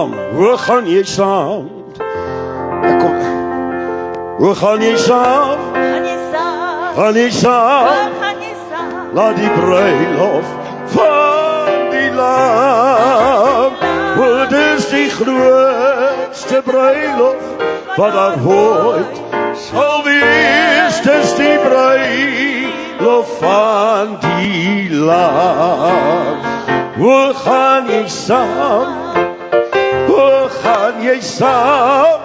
Hoe gaan jy saam? Kom. Hoe gaan jy saam? Gaan jy saam? Laat die bruiloft van die lam. Dit is die grootste bruiloft wat daar ooit sal wees. Dit is die bruiloft van die lam. Hoe gaan jy saam? Hoe gaan jy saam?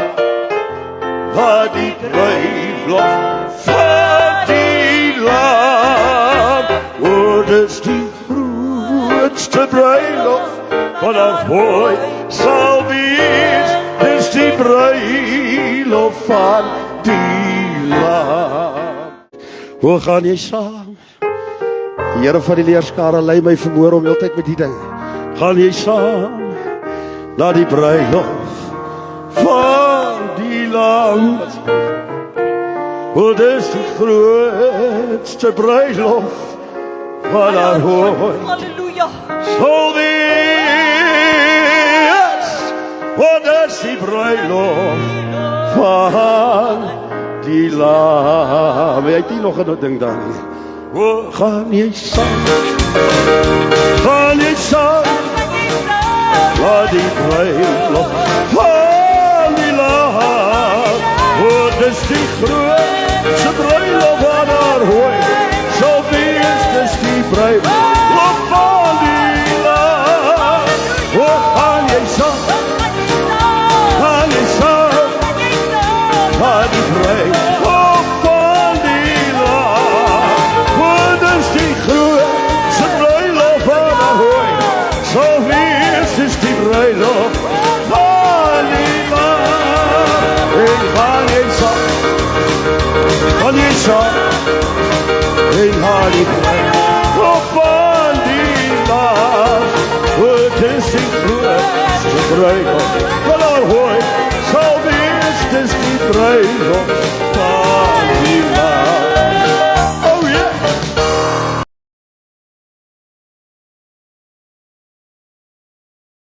Laat die bruiloft van die lam. Dit is die grootste bruiloft wat daar ooit sal wees. Dit is die bruiloft van die lam. Hoe gaan jy saam? Die Here van die leerskare lei my vermoor om heeltyd met die ding. Gaan jy saam? Na die bruiloft van die lam. Dit is die grootste bruiloft wat daar ooit sal wees. Dit is die bruiloft van die lam. Jy het nie nog 'n ding daar nie. Hoe gaan jy saam? Gaan jy saam? Laat die bruiloft van die lam. Dit is die grootste bruiloft wat daar ooit sal wees. Dit is die bruiloft van die lam. Hoe gaan jy saam? Gaan jy saam? Laat die bruiloft van die lam. Dit is die grootste bruiloft wat daar ooit sal wees. Dit is die bruiloft van die lam. En gaan jy saam? Gaan jy saam? En gaan die bruiloft van die lam. Dit is die grootste bruiloft wat daar ooit sal wees. Dit is die bruiloft